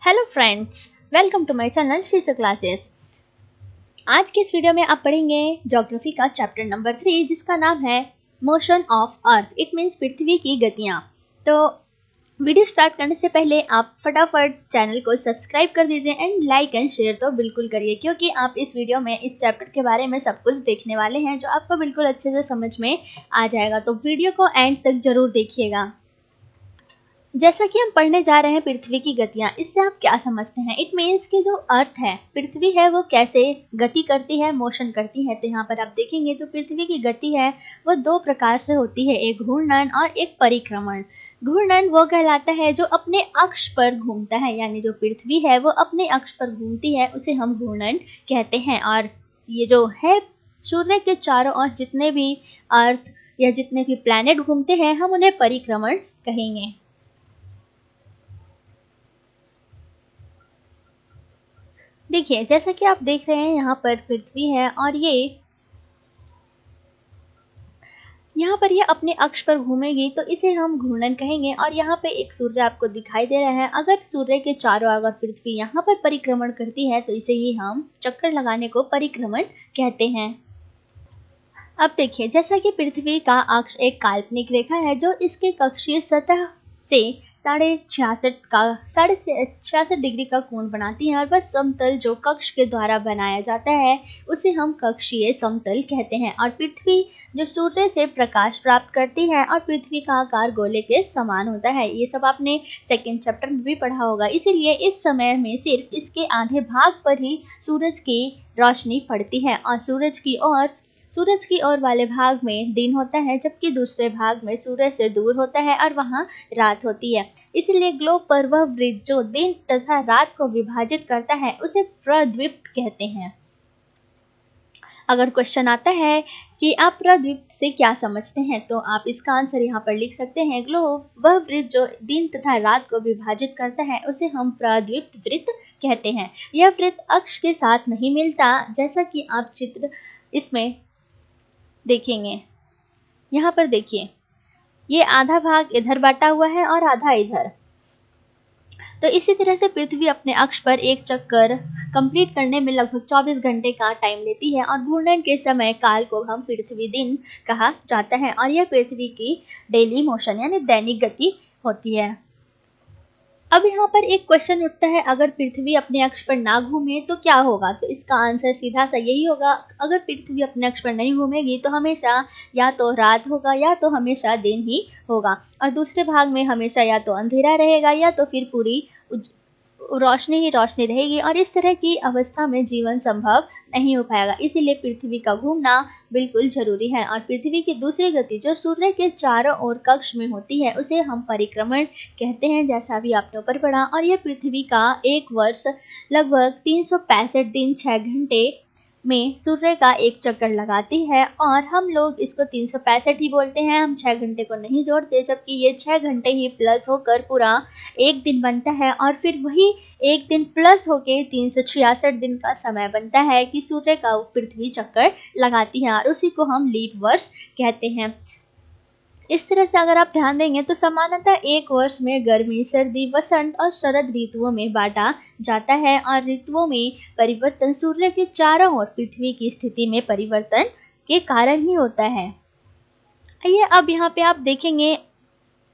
Hello friends, welcome to my channel Sheesha classes. आज के इस वीडियो में आप पढ़ेंगे ज्योग्राफी का चैप्टर नंबर 3 जिसका नाम है motion of earth. It means पृथ्वी की गतियाँ। तो वीडियो स्टार्ट करने से पहले आप फटाफट चैनल को सब्सक्राइब कर दीजिए एंड लाइक एंड शेयर तो बिल्कुल करिए, क्योंकि आप इस वीडियो में इस चैप्टर के बारे में सब कुछ देखने वाले हैं जो आपको बिल्कुल अच्छे से समझ में आ जाएगा। तो वीडियो को एंड तक जरूर देखिएगा। जैसा कि हम पढ़ने जा रहे हैं पृथ्वी की गतियाँ, इससे आप क्या समझते हैं? इट मीन्स कि जो अर्थ है, पृथ्वी है, वो कैसे गति करती है, मोशन करती है। तो यहाँ पर आप देखेंगे जो पृथ्वी की गति है वो दो प्रकार से होती है, एक घूर्णन और एक परिक्रमण। घूर्णन वो कहलाता है जो अपने अक्ष पर घूमता है, यानी जो पृथ्वी है वो अपने अक्ष पर घूमती है, उसे हम घूर्णन कहते हैं। और ये जो है सूर्य के चारों ओर जितने भी अर्थ या जितने भी प्लैनेट घूमते हैं, हम उन्हें परिक्रमण कहेंगे। देखिए, जैसा कि आप देख रहे हैं यहाँ पर पृथ्वी है और यहाँ पर ये अपने अक्ष पर घूमेगी, तो इसे हम घूर्णन कहेंगे। और यहाँ पे एक सूर्य आपको दिखाई दे रहा है, अगर सूर्य के चारों ओर पृथ्वी यहाँ पर परिक्रमण करती है तो इसे ही हम चक्कर लगाने को परिक्रमण कहते हैं। अब देखिए, जैसा कि पृथ्वी का अक्ष एक काल्पनिक रेखा है जो इसके कक्षीय सतह से 66.66 डिग्री का कोण बनाती है, और वह समतल जो कक्ष के द्वारा बनाया जाता है उसे हम कक्षीय समतल कहते हैं। और पृथ्वी जो सूर्य से प्रकाश प्राप्त करती है और पृथ्वी का आकार गोले के समान होता है, ये सब आपने सेकंड चैप्टर में भी पढ़ा होगा। इसीलिए इस समय में सिर्फ इसके आधे भाग पर ही सूरज की रोशनी पड़ती है और सूरज की ओर वाले भाग में दिन होता है, जबकि दूसरे भाग में सूरज से दूर होता है और वहाँ रात होती है। इसलिए ग्लोब पर वह वृत्त जो दिन तथा रात को विभाजित करता है उसे प्रद्वीप कहते हैं। अगर क्वेश्चन आता है कि आप प्रद्वीप से क्या समझते हैं, तो आप इसका आंसर यहाँ पर लिख सकते हैं, ग्लोब वह वृत्त जो दिन तथा रात को विभाजित करता है उसे हम प्रद्वीप वृत्त कहते हैं। यह वृत्त अक्ष के साथ नहीं मिलता, जैसा कि आप चित्र इसमें देखेंगे। यहाँ पर देखिए, ये आधा भाग इधर बांटा हुआ है और आधा इधर। तो इसी तरह से पृथ्वी अपने अक्ष पर एक चक्कर कंप्लीट करने में लगभग 24 घंटे का टाइम लेती है, और घूर्णन के समय काल को हम पृथ्वी दिन कहा जाता है। और यह पृथ्वी की डेली मोशन यानी दैनिक गति होती है। अब यहाँ पर एक क्वेश्चन उठता है, अगर पृथ्वी अपने अक्ष पर ना घूमे तो क्या होगा? तो इसका आंसर सीधा सा यही होगा, अगर पृथ्वी अपने अक्ष पर नहीं घूमेगी तो हमेशा या तो रात होगा या तो हमेशा दिन ही होगा, और दूसरे भाग में हमेशा या तो अंधेरा रहेगा या तो फिर पूरी रोशनी ही रोशनी रहेगी, और इस तरह की अवस्था में जीवन संभव नहीं हो पाएगा। इसीलिए पृथ्वी का घूमना बिल्कुल जरूरी है। और पृथ्वी की दूसरी गति जो सूर्य के चारों ओर कक्ष में होती है उसे हम परिक्रमण कहते हैं, जैसा भी आपने ऊपर पढ़ा। और यह पृथ्वी का एक वर्ष लगभग 365 दिन 6 घंटे में सूर्य का एक चक्कर लगाती है, और हम लोग इसको 365 ही बोलते हैं, हम 6 घंटे को नहीं जोड़ते, जबकि ये 6 घंटे ही प्लस होकर पूरा एक दिन बनता है। और फिर वही एक दिन प्लस होके 366 दिन का समय बनता है कि सूर्य का पृथ्वी चक्कर लगाती है, और उसी को हम लीप वर्ष कहते हैं। इस तरह से अगर आप ध्यान देंगे तो सामान्यतः एक वर्ष में गर्मी, सर्दी, वसंत और शरद ऋतुओं में बांटा जाता है, और ऋतुओं में परिवर्तन सूर्य के चारों ओर पृथ्वी की स्थिति में परिवर्तन के कारण ही होता है। आइए अब यहाँ पे आप देखेंगे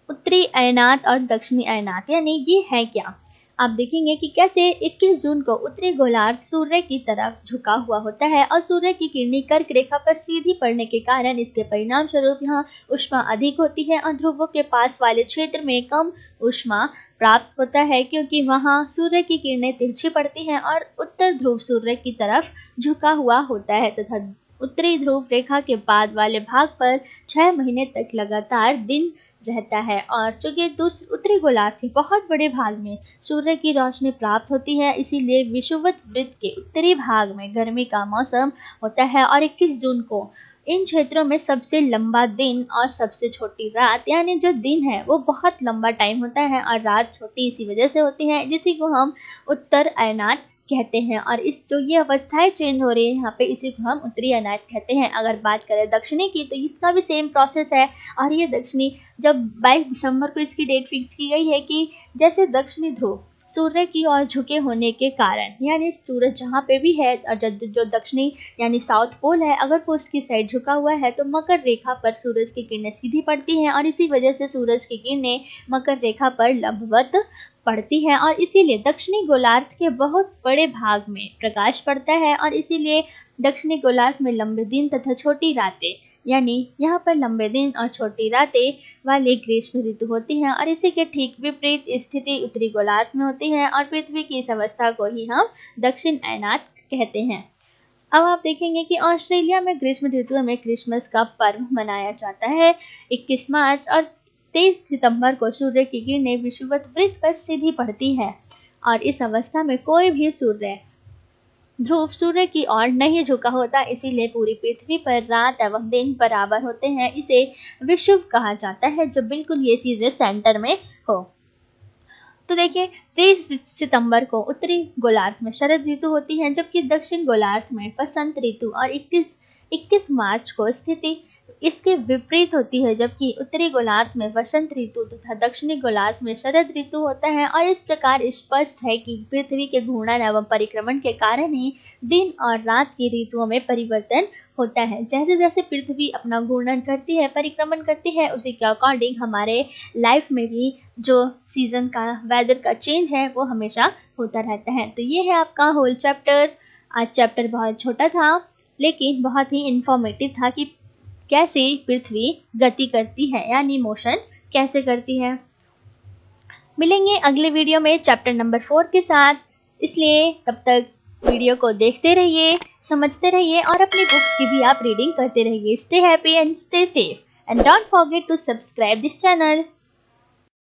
उत्तरी अयनात और दक्षिणी अयनात, यानी ये है क्या। आप देखेंगे कि कैसे 21 जून को उत्तरी गोलार्ध सूर्य की तरफ झुका हुआ होता है, और सूर्य की किरणें कर्क रेखा पर सीधी पड़ने के कारण इसके परिणाम स्वरूप यहाँ ऊष्मा अधिक होती है, और ध्रुवों के पास वाले क्षेत्र में कम ऊष्मा प्राप्त होता है, क्योंकि वहाँ सूर्य की किरणें तिरछी पड़ती हैं और उत्तर ध्रुव सूर्य की तरफ झुका हुआ होता है, तथा उत्तरी ध्रुव रेखा के बाद वाले भाग पर 6 महीने तक लगातार दिन रहता है। और चूंकि उत्तरी गोलार्ध के बहुत बड़े भाग में सूर्य की रोशनी प्राप्त होती है, इसीलिए विषुवत वृत्त के उत्तरी भाग में गर्मी का मौसम होता है, और 21 जून को इन क्षेत्रों में सबसे लंबा दिन और सबसे छोटी रात, यानी जो दिन है वो बहुत लंबा टाइम होता है और रात छोटी इसी वजह से होती है, जिसी को हम उत्तर अयनात कहते हैं। और इस जो ये अवस्थाएं चेंज हो रही है यहाँ पे, इसी को हम उत्तरी अयनात कहते हैं। अगर बात करें दक्षिणी की, तो इसका भी सेम प्रोसेस है, और ये दक्षिणी जब 22 दिसंबर को इसकी डेट फिक्स की गई है कि जैसे दक्षिणी ध्रुव सूर्य की ओर झुके होने के कारण, यानी सूरज जहाँ पे भी है और जो दक्षिणी यानी साउथ पोल है, अगर वो उसकी साइड झुका हुआ है तो मकर रेखा पर सूरज की किरणें सीधी पड़ती हैं और इसी वजह से सूरज की किरणें मकर रेखा पर लंबवत पड़ती है और इसीलिए दक्षिणी गोलार्ध के बहुत बड़े भाग में प्रकाश पड़ता है और इसीलिए दक्षिणी गोलार्ध में लंबे दिन तथा छोटी रातें, यानी यहाँ पर लंबे दिन और छोटी रातें वाली ग्रीष्म ऋतु होती है और इसी के ठीक विपरीत स्थिति उत्तरी गोलार्ध में होती है और पृथ्वी की इस अवस्था को ही हम दक्षिण अयनात कहते हैं। अब आप देखेंगे कि ऑस्ट्रेलिया में ग्रीष्म ऋतु में क्रिसमस का पर्व मनाया जाता है। 21 मार्च और 23 सितंबर को सूर्य की किरणें विषुवत वृत्त पर सीधी पड़ती है और इस अवस्था में कोई भी सूर्य ध्रुव सूर्य की ओर नहीं झुका होता, इसीलिए पूरी पृथ्वी पर रात एवं दिन बराबर होते हैं। इसे विषुव कहा जाता है, जो बिल्कुल ये चीजें सेंटर में हो। तो देखिए 23 सितंबर को उत्तरी गोलार्ध में शरद ऋतु होती है, जबकि दक्षिण गोलार्ध में वसंत ऋतु और 21 मार्च को स्थिति इसके विपरीत होती है, जबकि उत्तरी गोलार्ध में वसंत ऋतु तथा दक्षिणी गोलार्ध में शरद ऋतु होता है। और इस प्रकार स्पष्ट है कि पृथ्वी के घूर्णन एवं परिक्रमण के कारण ही दिन और रात की ऋतुओं में परिवर्तन होता है। जैसे जैसे पृथ्वी अपना घूर्णन करती है, परिक्रमण करती है, उसी के अकॉर्डिंग हमारे लाइफ में भी जो सीजन का वेदर का चेंज है वो हमेशा होता रहता है। तो ये है आपका होल चैप्टर। आज चैप्टर बहुत छोटा था लेकिन बहुत ही इंफॉर्मेटिव था कि कैसे पृथ्वी गति करती है, यानी मोशन कैसे करती है। मिलेंगे अगले वीडियो में चैप्टर नंबर 4 के साथ, इसलिए तब तक वीडियो को देखते रहिए, समझते रहिए और अपनी बुक्स की भी आप रीडिंग करते रहिए। Stay happy and stay safe and don't forget to subscribe this channel.